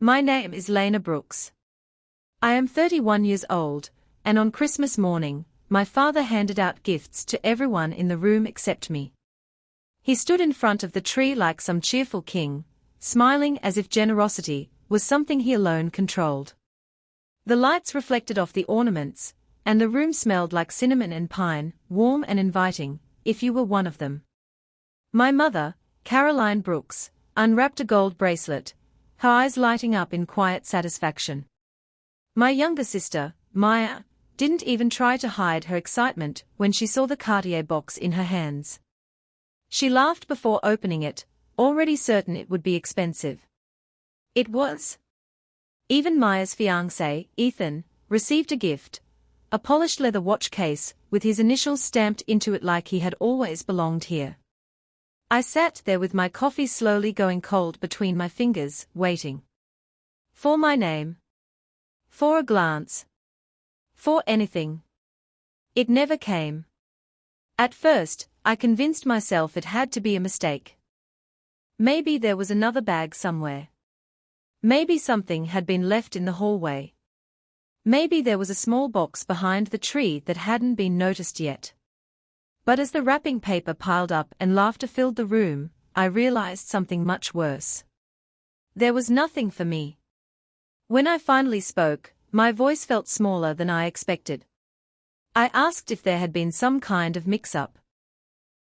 My name is Lena Brooks. I am 31 years old, and on Christmas morning, my father handed out gifts to everyone in the room except me. He stood in front of the tree like some cheerful king, smiling as if generosity was something he alone controlled. The lights reflected off the ornaments, and the room smelled like cinnamon and pine, warm and inviting, if you were one of them. My mother, Caroline Brooks, unwrapped a gold bracelet, her eyes lighting up in quiet satisfaction. My younger sister, Maya, didn't even try to hide her excitement when she saw the Cartier box in her hands. She laughed before opening it, already certain it would be expensive. It was. Even Maya's fiancé, Ethan, received a gift, a polished leather watch case with his initials stamped into it like he had always belonged here. I sat there with my coffee slowly going cold between my fingers, waiting. For my name. For a glance. For anything. It never came. At first, I convinced myself it had to be a mistake. Maybe there was another bag somewhere. Maybe something had been left in the hallway. Maybe there was a small box behind the tree that hadn't been noticed yet. But as the wrapping paper piled up and laughter filled the room, I realized something much worse. There was nothing for me. When I finally spoke, my voice felt smaller than I expected. I asked if there had been some kind of mix-up.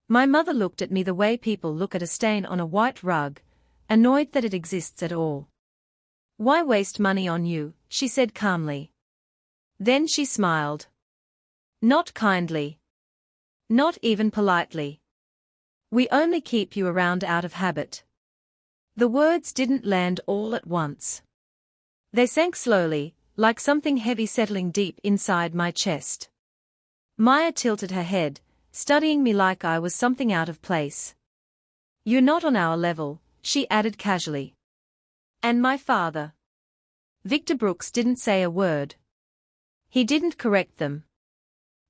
My mother looked at me the way people look at a stain on a white rug, annoyed that it exists at all. "Why waste money on you?" she said calmly. Then she smiled. Not kindly. Not even politely. "We only keep you around out of habit." The words didn't land all at once. They sank slowly, like something heavy settling deep inside my chest. Maya tilted her head, studying me like I was something out of place. "You're not on our level," she added casually. "And my father." Victor Brooks didn't say a word. He didn't correct them.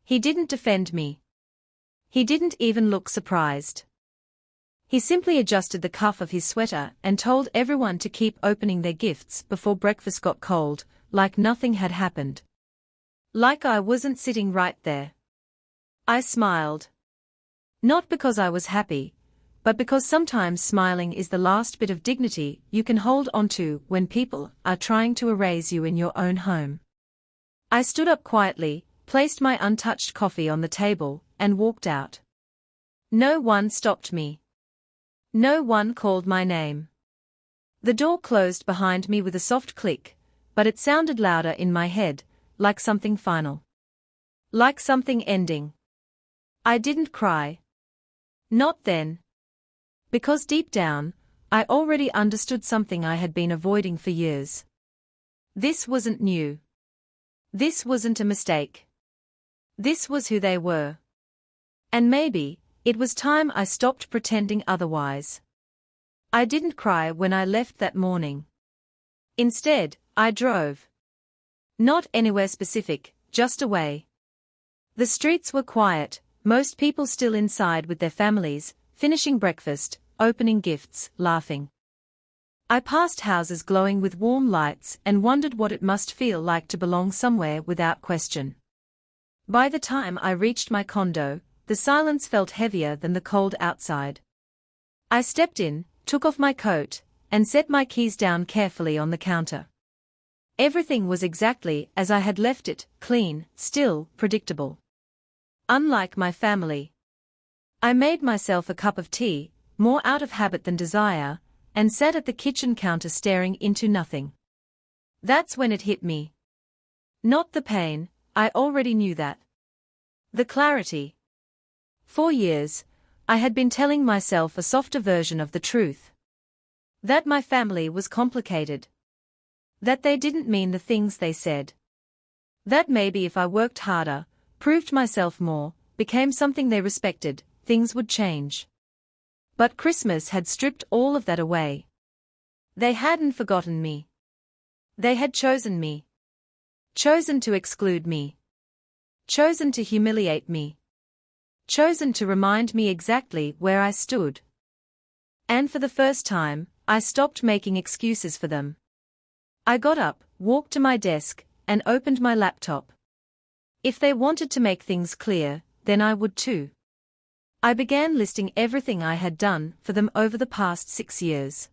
He didn't defend me. He didn't even look surprised. He simply adjusted the cuff of his sweater and told everyone to keep opening their gifts before breakfast got cold, like nothing had happened. Like I wasn't sitting right there. I smiled. Not because I was happy, but because sometimes smiling is the last bit of dignity you can hold onto when people are trying to erase you in your own home. I stood up quietly, placed my untouched coffee on the table, and walked out. No one stopped me. No one called my name. The door closed behind me with a soft click, but it sounded louder in my head, like something final. Like something ending. I didn't cry. Not then. Because deep down, I already understood something I had been avoiding for years. This wasn't new. This wasn't a mistake. This was who they were. And maybe, it was time I stopped pretending otherwise. I didn't cry when I left that morning. Instead, I drove. Not anywhere specific, just away. The streets were quiet, most people still inside with their families, finishing breakfast, opening gifts, laughing. I passed houses glowing with warm lights and wondered what it must feel like to belong somewhere without question. By the time I reached my condo, the silence felt heavier than the cold outside. I stepped in, took off my coat, and set my keys down carefully on the counter. Everything was exactly as I had left it, clean, still, predictable. Unlike my family. I made myself a cup of tea, more out of habit than desire, and sat at the kitchen counter staring into nothing. That's when it hit me. Not the pain, I already knew that. The clarity. For years, I had been telling myself a softer version of the truth. That my family was complicated. That they didn't mean the things they said. That maybe if I worked harder, proved myself more, became something they respected, things would change. But Christmas had stripped all of that away. They hadn't forgotten me. They had chosen me. Chosen to exclude me. Chosen to humiliate me. Chosen to remind me exactly where I stood. And for the first time, I stopped making excuses for them. I got up, walked to my desk, and opened my laptop. If they wanted to make things clear, then I would too. I began listing everything I had done for them over the past 6 years.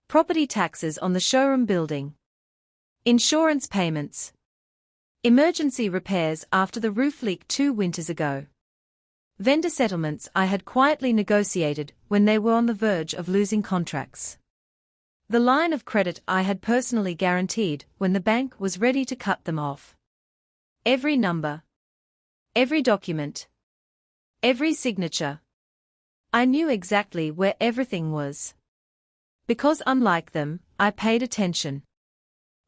Property taxes on the showroom building. Insurance payments. Emergency repairs after the roof leak 2 winters ago. Vendor settlements I had quietly negotiated when they were on the verge of losing contracts. The line of credit I had personally guaranteed when the bank was ready to cut them off. Every number. Every document. Every signature. I knew exactly where everything was. Because unlike them, I paid attention.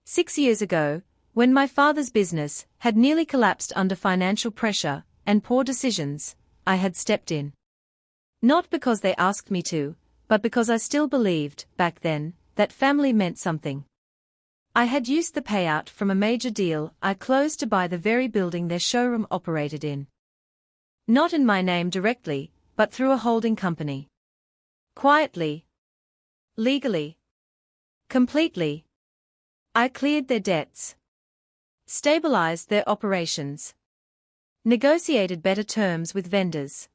6 years ago, when my father's business had nearly collapsed under financial pressure and poor decisions, I had stepped in. Not because they asked me to, but because I still believed, back then, that family meant something. I had used the payout from a major deal I closed to buy the very building their showroom operated in. Not in my name directly, but through a holding company. Quietly. Legally. Completely. I cleared their debts. Stabilized their operations. Negotiated better terms with vendors.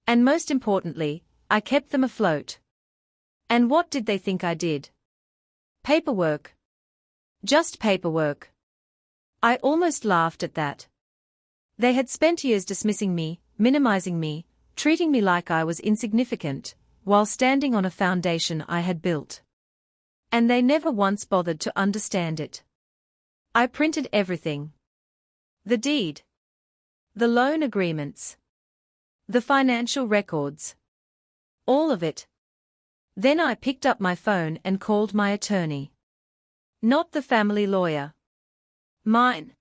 And most importantly, I kept them afloat. And what did they think I did? Paperwork. Just paperwork. I almost laughed at that. They had spent years dismissing me, minimizing me, treating me like I was insignificant, while standing on a foundation I had built. And they never once bothered to understand it. I printed everything. The deed. The loan agreements. The financial records. All of it. Then I picked up my phone and called my attorney. Not the family lawyer. Mine.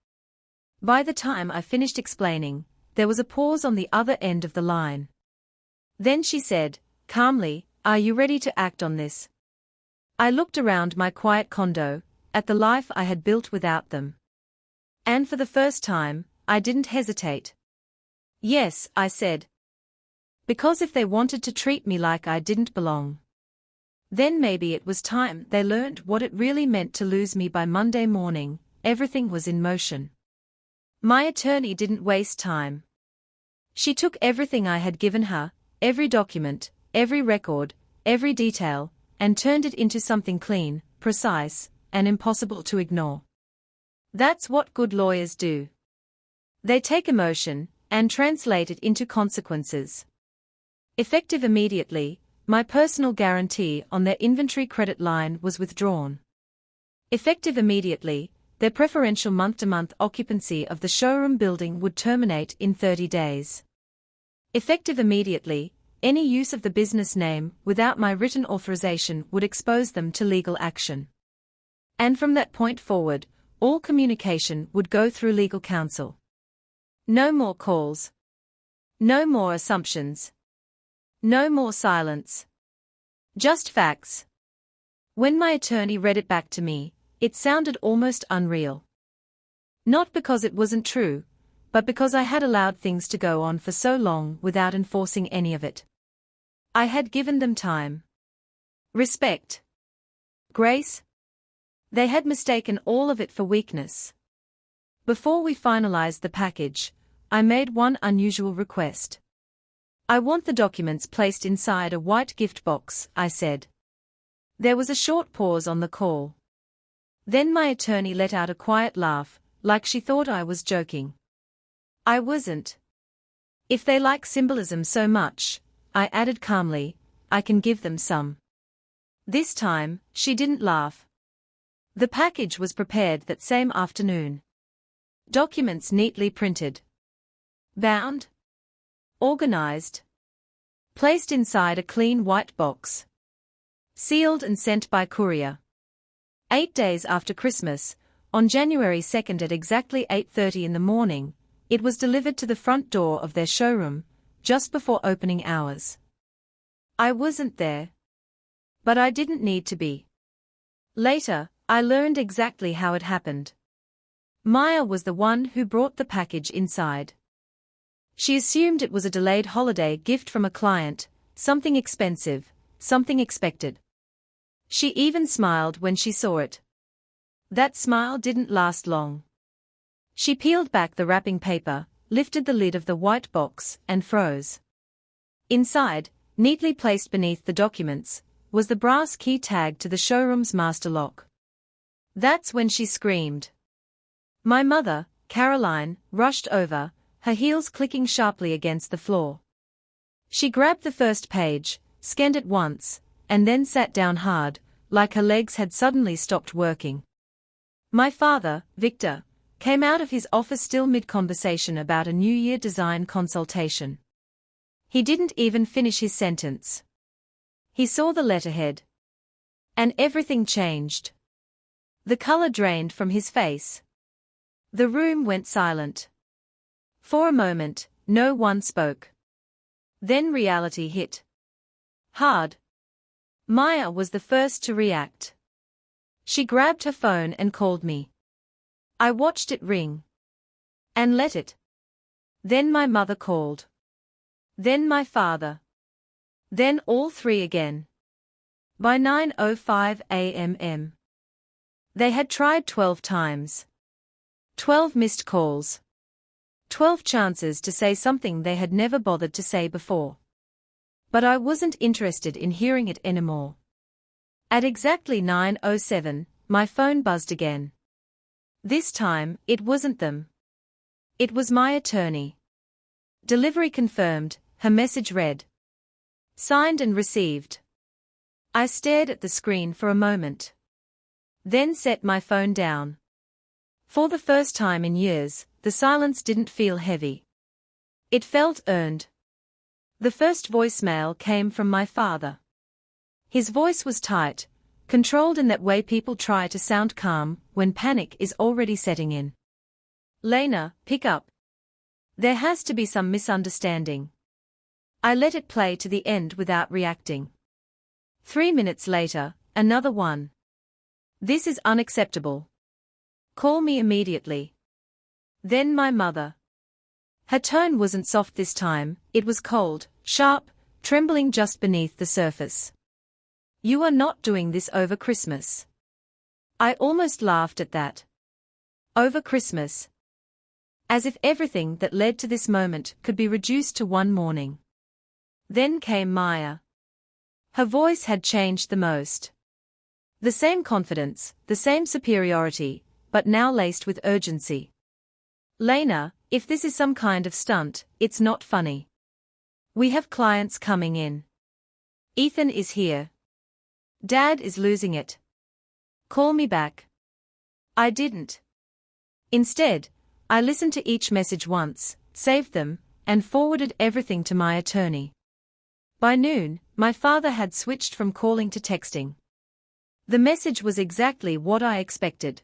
By the time I finished explaining, there was a pause on the other end of the line. Then she said, calmly, "Are you ready to act on this?" I looked around my quiet condo, at the life I had built without them. And for the first time, I didn't hesitate. Yes, I said. Because if they wanted to treat me like I didn't belong, then maybe it was time they learned what it really meant to lose me by Monday morning. Everything was in motion. My attorney didn't waste time. She took everything I had given her, every document, every record, every detail, and turned it into something clean, precise, and impossible to ignore. That's what good lawyers do. They take emotion and translate it into consequences. Effective immediately, my personal guarantee on their inventory credit line was withdrawn. Effective immediately, their preferential month-to-month occupancy of the showroom building would terminate in 30 days. Effective immediately, any use of the business name without my written authorization would expose them to legal action. And from that point forward, all communication would go through legal counsel. No more calls. No more assumptions. No more silence. Just facts. When my attorney read it back to me, it sounded almost unreal. Not because it wasn't true, but because I had allowed things to go on for so long without enforcing any of it. I had given them time. Respect. Grace. They had mistaken all of it for weakness. Before we finalized the package, I made one unusual request. I want the documents placed inside a white gift box, I said. There was a short pause on the call. Then my attorney let out a quiet laugh, like she thought I was joking. I wasn't. If they like symbolism so much, I added calmly, I can give them some. This time, she didn't laugh. The package was prepared that same afternoon. Documents neatly printed. Bound. Organized. Placed inside a clean white box. Sealed and sent by courier. 8 days after Christmas, on January 2nd at exactly 8:30 in the morning, it was delivered to the front door of their showroom, just before opening hours. I wasn't there. But I didn't need to be. Later, I learned exactly how it happened. Maya was the one who brought the package inside. She assumed it was a delayed holiday gift from a client, something expensive, something expected. She even smiled when she saw it. That smile didn't last long. She peeled back the wrapping paper, lifted the lid of the white box, and froze. Inside, neatly placed beneath the documents, was the brass key tag to the showroom's master lock. That's when she screamed. My mother, Caroline, rushed over, her heels clicking sharply against the floor. She grabbed the first page, scanned it once, and then sat down hard, like her legs had suddenly stopped working. My father, Victor, came out of his office still mid-conversation about a New Year design consultation. He didn't even finish his sentence. He saw the letterhead. And everything changed. The color drained from his face. The room went silent. For a moment, no one spoke. Then reality hit. Hard. Maya was the first to react. She grabbed her phone and called me. I watched it ring. And let it. Then my mother called. Then my father. Then all three again. By 9:05 a.m. They had tried 12 times. 12 missed calls. 12 chances to say something they had never bothered to say before. But I wasn't interested in hearing it anymore. At exactly 9:07, my phone buzzed again. This time, it wasn't them. It was my attorney. Delivery confirmed, her message read. Signed and received. I stared at the screen for a moment. Then set my phone down. For the first time in years, the silence didn't feel heavy. It felt earned. The first voicemail came from my father. His voice was tight, controlled in that way people try to sound calm when panic is already setting in. Lena, pick up. There has to be some misunderstanding. I let it play to the end without reacting. 3 minutes later, another one. This is unacceptable. Call me immediately. Then my mother. Her tone wasn't soft this time, it was cold, sharp, trembling just beneath the surface. You are not doing this over Christmas. I almost laughed at that. Over Christmas. As if everything that led to this moment could be reduced to one morning. Then came Maya. Her voice had changed the most. The same confidence, the same superiority, but now laced with urgency. Lena, if this is some kind of stunt, it's not funny. We have clients coming in. Ethan is here. Dad is losing it. Call me back. I didn't. Instead, I listened to each message once, saved them, and forwarded everything to my attorney. By noon, my father had switched from calling to texting. The message was exactly what I expected.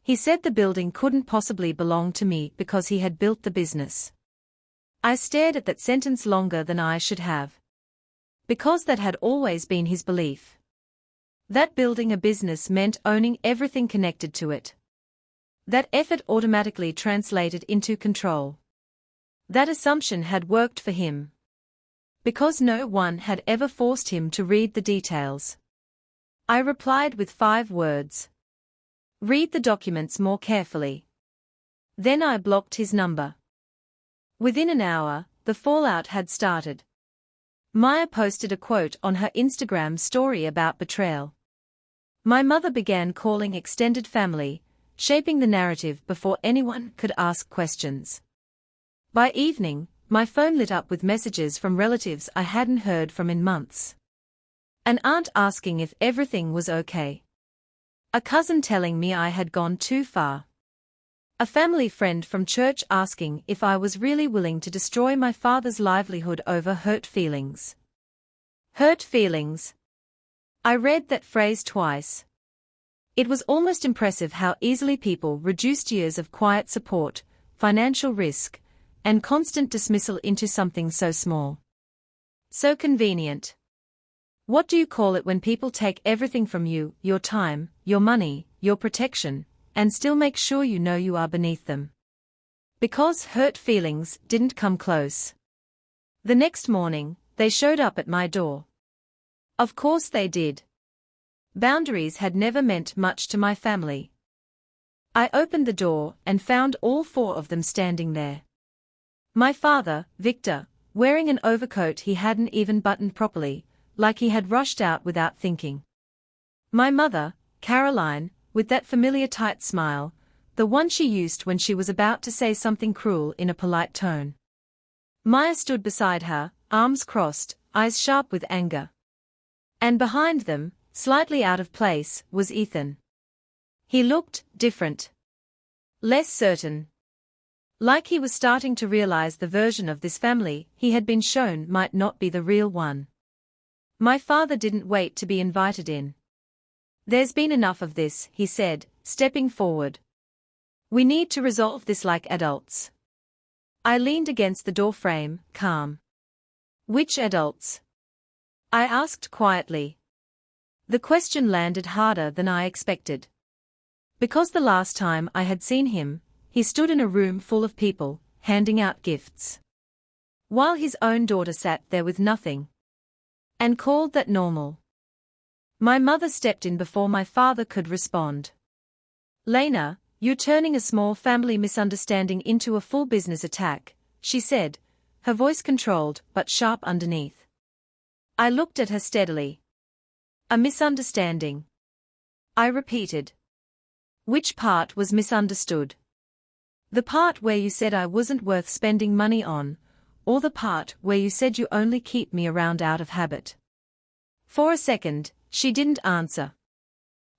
He said the building couldn't possibly belong to me because he had built the business. I stared at that sentence longer than I should have. Because that had always been his belief. That building a business meant owning everything connected to it. That effort automatically translated into control. That assumption had worked for him. Because no one had ever forced him to read the details. I replied with 5 words. Read the documents more carefully. Then I blocked his number. Within an hour, the fallout had started. Maya posted a quote on her Instagram story about betrayal. My mother began calling extended family, shaping the narrative before anyone could ask questions. By evening, my phone lit up with messages from relatives I hadn't heard from in months. An aunt asking if everything was okay. A cousin telling me I had gone too far. A family friend from church asking if I was really willing to destroy my father's livelihood over hurt feelings. Hurt feelings. I read that phrase twice. It was almost impressive how easily people reduced years of quiet support, financial risk, and constant dismissal into something so small. So convenient. What do you call it when people take everything from you, your time, your money, your protection, and still make sure you know you are beneath them? Because hurt feelings didn't come close. The next morning, they showed up at my door. Of course they did. Boundaries had never meant much to my family. I opened the door and found all four of them standing there. My father, Victor, wearing an overcoat he hadn't even buttoned properly, like he had rushed out without thinking. My mother, Caroline, with that familiar tight smile, the one she used when she was about to say something cruel in a polite tone. Maya stood beside her, arms crossed, eyes sharp with anger. And behind them, slightly out of place, was Ethan. He looked different. Less certain. Like he was starting to realize the version of this family he had been shown might not be the real one. My father didn't wait to be invited in. "There's been enough of this," he said, stepping forward. "We need to resolve this like adults." I leaned against the door frame, calm. "Which adults?" I asked quietly. The question landed harder than I expected. Because the last time I had seen him, he stood in a room full of people, handing out gifts. While his own daughter sat there with nothing. And called that normal. My mother stepped in before my father could respond. "Lena, you're turning a small family misunderstanding into a full business attack," she said, her voice controlled but sharp underneath. I looked at her steadily. "A misunderstanding?" I repeated. "Which part was misunderstood? The part where you said I wasn't worth spending money on, or the part where you said you only keep me around out of habit?" For a second, she didn't answer.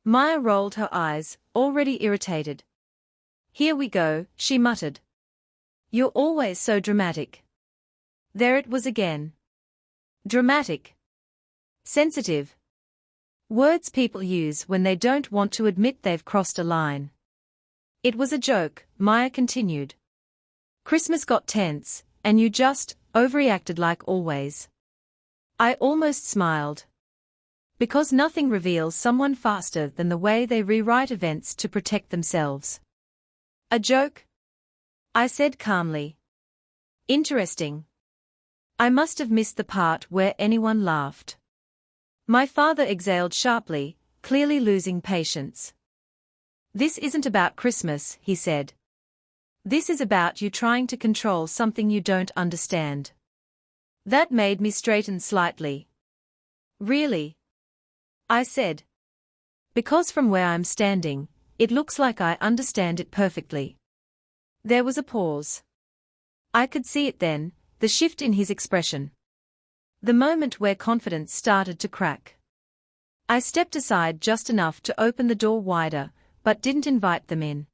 Maya rolled her eyes, already irritated. "Here we go," she muttered. "You're always so dramatic." There it was again. Dramatic. Sensitive. Words people use when they don't want to admit they've crossed a line. "It was a joke," Maya continued. "Christmas got tense, and you just overreacted like always." I almost smiled. Because nothing reveals someone faster than the way they rewrite events to protect themselves. "A joke?" I said calmly. "Interesting. I must have missed the part where anyone laughed." My father exhaled sharply, clearly losing patience. "This isn't about Christmas," he said. "This is about you trying to control something you don't understand." That made me straighten slightly. "Really?" I said. "Because from where I'm standing, it looks like I understand it perfectly." There was a pause. I could see it then, the shift in his expression. The moment where confidence started to crack. I stepped aside just enough to open the door wider, but didn't invite them in.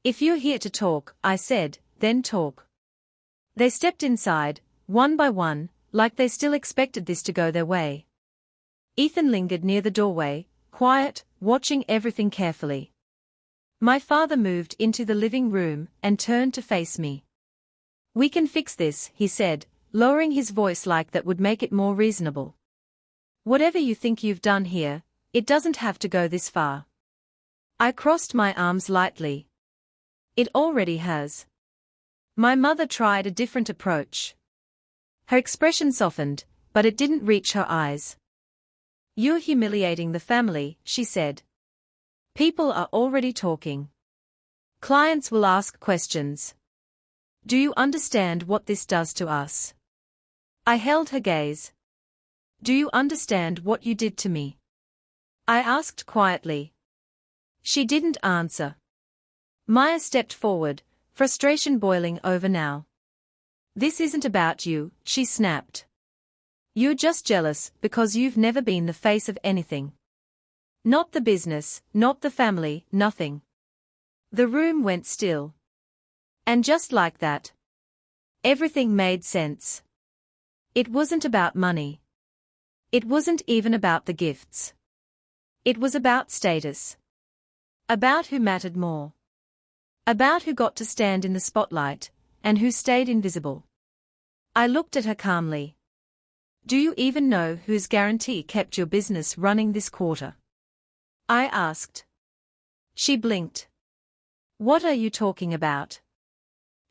"If you're here to talk," I said, "then talk." They stepped inside, one by one, like they still expected this to go their way. Ethan lingered near the doorway, quiet, watching everything carefully. My father moved into the living room and turned to face me. "We can fix this," he said, lowering his voice like that would make it more reasonable. "Whatever you think you've done here, it doesn't have to go this far." I crossed my arms lightly. "It already has." My mother tried a different approach. Her expression softened, but it didn't reach her eyes. "You're humiliating the family," she said. "People are already talking. Clients will ask questions. Do you understand what this does to us?" I held her gaze. "Do you understand what you did to me?" I asked quietly. She didn't answer. Maya stepped forward, frustration boiling over now. "This isn't about you," she snapped. "You're just jealous because you've never been the face of anything. Not the business, not the family, nothing." The room went still. And just like that, everything made sense. It wasn't about money. It wasn't even about the gifts. It was about status. About who mattered more. About who got to stand in the spotlight, and who stayed invisible. I looked at her calmly. "Do you even know whose guarantee kept your business running this quarter?" I asked. She blinked. "What are you talking about?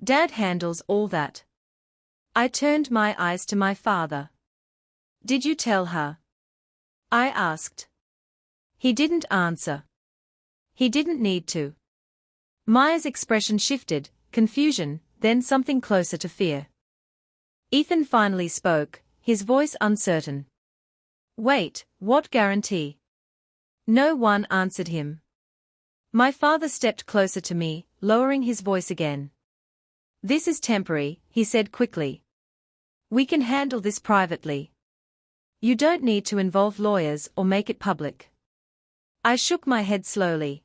Dad handles all that." I turned my eyes to my father. "Did you tell her?" I asked. He didn't answer. He didn't need to. Maya's expression shifted, confusion, then something closer to fear. Ethan finally spoke, his voice uncertain. Wait, what guarantee? No one answered him. My father stepped closer to me, lowering his voice again. This is temporary, he said quickly. We can handle this privately. You don't need to involve lawyers or make it public. I shook my head slowly.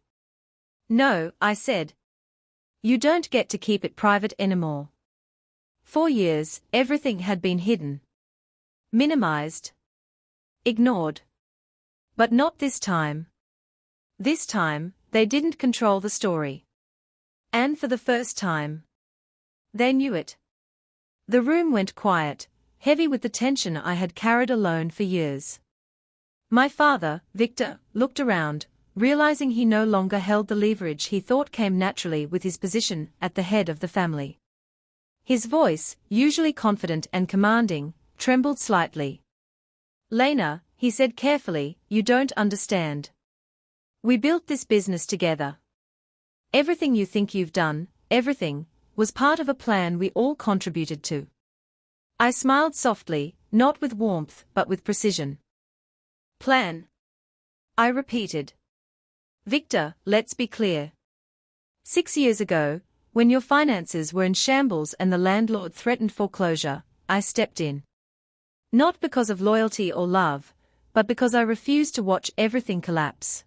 No, I said. You don't get to keep it private anymore. For years, everything had been hidden. Minimized. Ignored. But not this time. This time, they didn't control the story. And for the first time, they knew it. The room went quiet, heavy with the tension I had carried alone for years. My father, Victor, looked around, realizing he no longer held the leverage he thought came naturally with his position at the head of the family. His voice, usually confident and commanding, trembled slightly. Lena, he said carefully, you don't understand. We built this business together. Everything you think you've done, everything, was part of a plan we all contributed to. I smiled softly, not with warmth but with precision. Plan. I repeated. Victor, let's be clear. 6 years ago, when your finances were in shambles and the landlord threatened foreclosure, I stepped in. Not because of loyalty or love, but because I refused to watch everything collapse.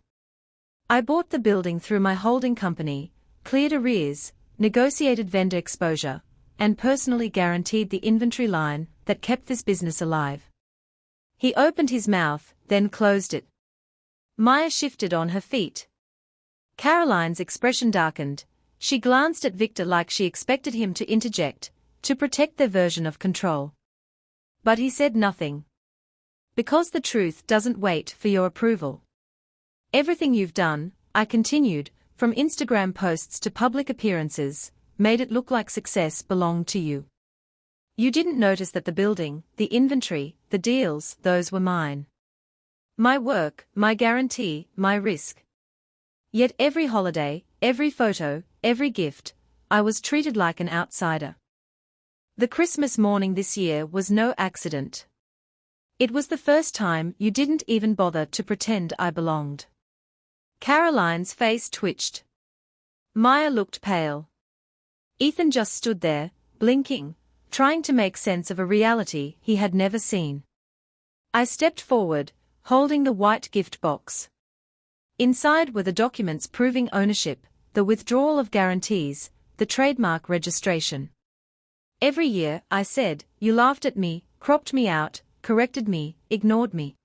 I bought the building through my holding company, cleared arrears, negotiated vendor exposure, and personally guaranteed the inventory line that kept this business alive. He opened his mouth, then closed it. Maya shifted on her feet. Caroline's expression darkened. She glanced at Victor like she expected him to interject, to protect their version of control. But he said nothing. Because the truth doesn't wait for your approval. Everything you've done, I continued, from Instagram posts to public appearances, made it look like success belonged to you. You didn't notice that the building, the inventory, the deals, those were mine. My work, my guarantee, my risk. Yet every holiday, every photo, every gift, I was treated like an outsider. The Christmas morning this year was no accident. It was the first time you didn't even bother to pretend I belonged. Caroline's face twitched. Maya looked pale. Ethan just stood there, blinking, trying to make sense of a reality he had never seen. I stepped forward, holding the white gift box. Inside were the documents proving ownership, the withdrawal of guarantees, the trademark registration. Every year, I said, you laughed at me, cropped me out, corrected me, ignored me.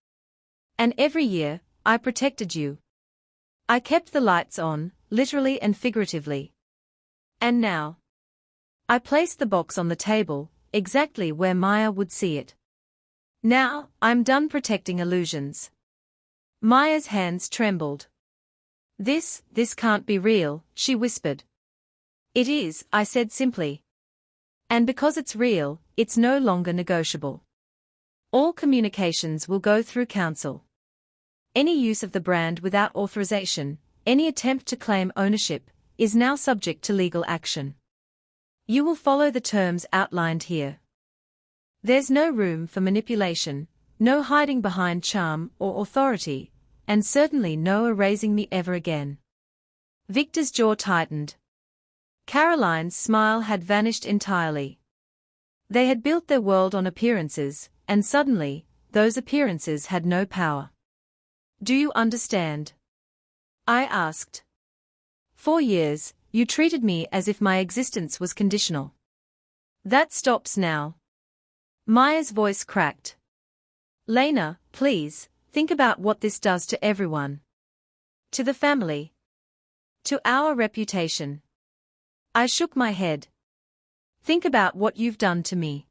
And every year, I protected you. I kept the lights on, literally and figuratively. And now, I placed the box on the table, exactly where Maya would see it. Now, I'm done protecting illusions. Maya's hands trembled. This can't be real, she whispered. It is, I said simply. And because it's real, it's no longer negotiable. All communications will go through counsel. Any use of the brand without authorization, any attempt to claim ownership, is now subject to legal action. You will follow the terms outlined here. There's no room for manipulation, no hiding behind charm or authority, and certainly no erasing me ever again. Victor's jaw tightened. Caroline's smile had vanished entirely. They had built their world on appearances, and suddenly, those appearances had no power. Do you understand? I asked. 4 years, you treated me as if my existence was conditional. That stops now. Maya's voice cracked. Lena, please, think about what this does to everyone. To the family. To our reputation. I shook my head. Think about what you've done to me.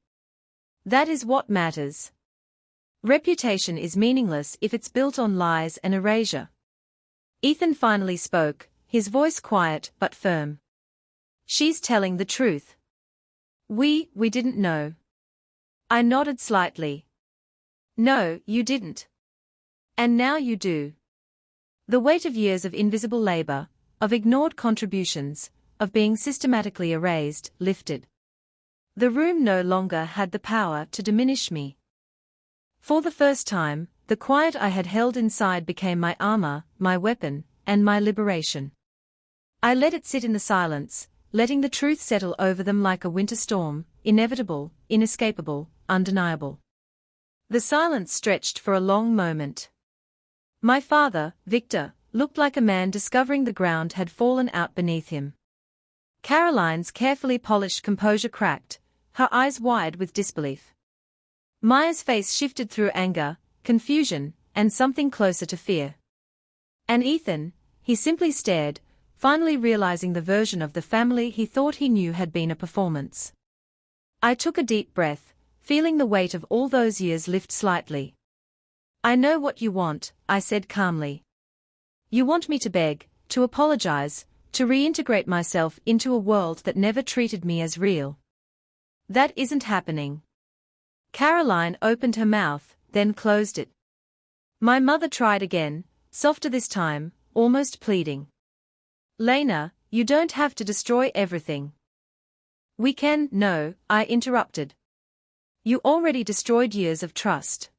That is what matters. Reputation is meaningless if it's built on lies and erasure. Ethan finally spoke, his voice quiet but firm. She's telling the truth. We didn't know. I nodded slightly. No, you didn't. And now you do. The weight of years of invisible labor, of ignored contributions, of being systematically erased, lifted. The room no longer had the power to diminish me. For the first time, the quiet I had held inside became my armor, my weapon, and my liberation. I let it sit in the silence, letting the truth settle over them like a winter storm, inevitable, inescapable, undeniable. The silence stretched for a long moment. My father, Victor, looked like a man discovering the ground had fallen out beneath him. Caroline's carefully polished composure cracked, her eyes wide with disbelief. Maya's face shifted through anger, confusion, and something closer to fear. And Ethan, he simply stared, finally realizing the version of the family he thought he knew had been a performance. I took a deep breath, feeling the weight of all those years lift slightly. I know what you want, I said calmly. You want me to beg, to apologize, to reintegrate myself into a world that never treated me as real. That isn't happening. Caroline opened her mouth, then closed it. My mother tried again, softer this time, almost pleading. Lena, you don't have to destroy everything. We can, no, I interrupted. You already destroyed years of trust.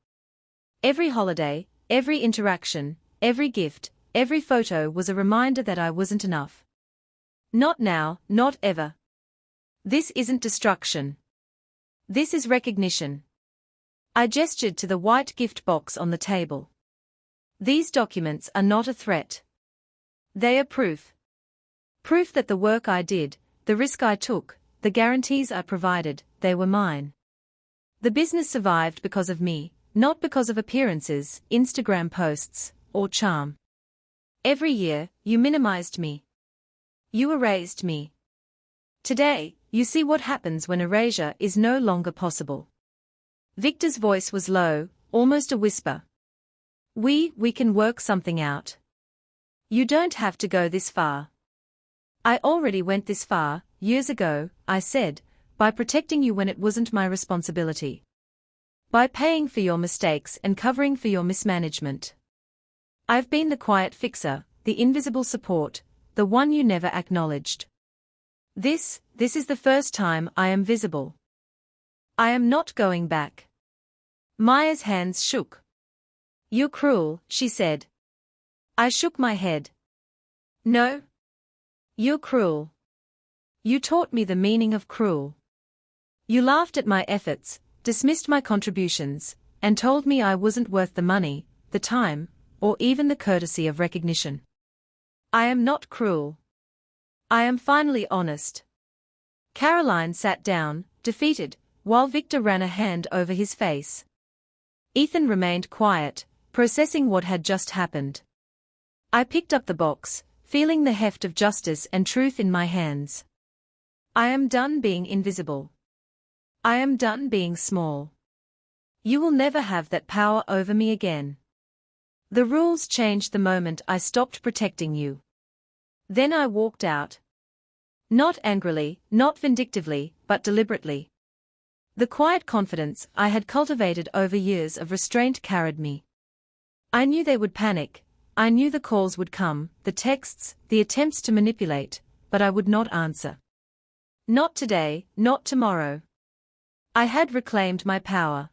Every holiday, every interaction, every gift, every photo was a reminder that I wasn't enough. Not now, not ever. This isn't destruction. This is recognition. I gestured to the white gift box on the table. These documents are not a threat. They are proof. Proof that the work I did, the risk I took, the guarantees I provided, they were mine. The business survived because of me, not because of appearances, Instagram posts, or charm. Every year, you minimized me. You erased me. Today, you see what happens when erasure is no longer possible. Victor's voice was low, almost a whisper. We can work something out. You don't have to go this far. I already went this far, years ago, I said, by protecting you when it wasn't my responsibility. By paying for your mistakes and covering for your mismanagement. I've been the quiet fixer, the invisible support, the one you never acknowledged. This is the first time I am visible. I am not going back. Maya's hands shook. You're cruel, she said. I shook my head. No. You're cruel. You taught me the meaning of cruel. You laughed at my efforts, dismissed my contributions, and told me I wasn't worth the money, the time, or even the courtesy of recognition. I am not cruel. I am finally honest. Caroline sat down, defeated, while Victor ran a hand over his face. Ethan remained quiet, processing what had just happened. I picked up the box, feeling the heft of justice and truth in my hands. I am done being invisible. I am done being small. You will never have that power over me again. The rules changed the moment I stopped protecting you. Then I walked out. Not angrily, not vindictively, but deliberately. The quiet confidence I had cultivated over years of restraint carried me. I knew they would panic, I knew the calls would come, the texts, the attempts to manipulate, but I would not answer. Not today, not tomorrow. I had reclaimed my power.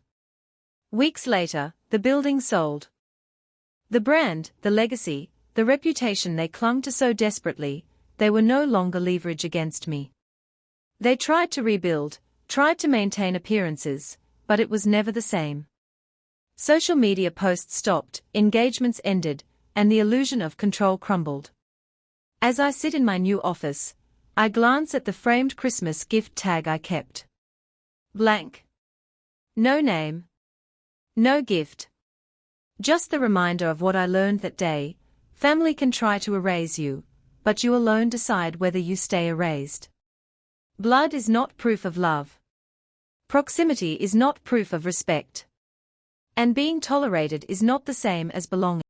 Weeks later, the building sold. The brand, the legacy, the reputation they clung to so desperately, they were no longer leverage against me. They tried to rebuild, tried to maintain appearances, but it was never the same. Social media posts stopped, engagements ended, and the illusion of control crumbled. As I sit in my new office, I glance at the framed Christmas gift tag I kept. Blank. No name. No gift. Just the reminder of what I learned that day: family can try to erase you, but you alone decide whether you stay erased. Blood is not proof of love. Proximity is not proof of respect. And being tolerated is not the same as belonging.